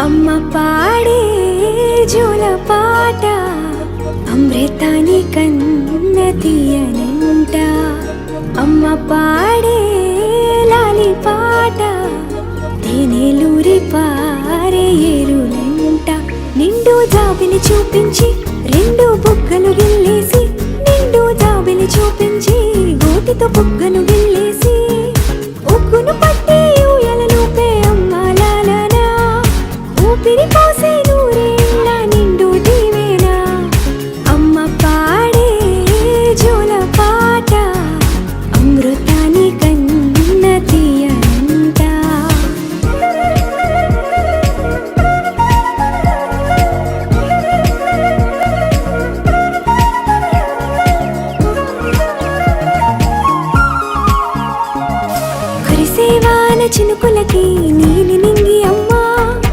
అమ్మ పాడే జోల పాట అమృతాని కన్న తీయనంట. అమ్మ పాడే లాలి పాట తేనెలూరి పారే ఏరులంట. నిండు జాబిని చూపించి రెండు బుగ్గలు గిల్లేసి, నిండు జాబిని చూపించి గోటితో బుగ్గను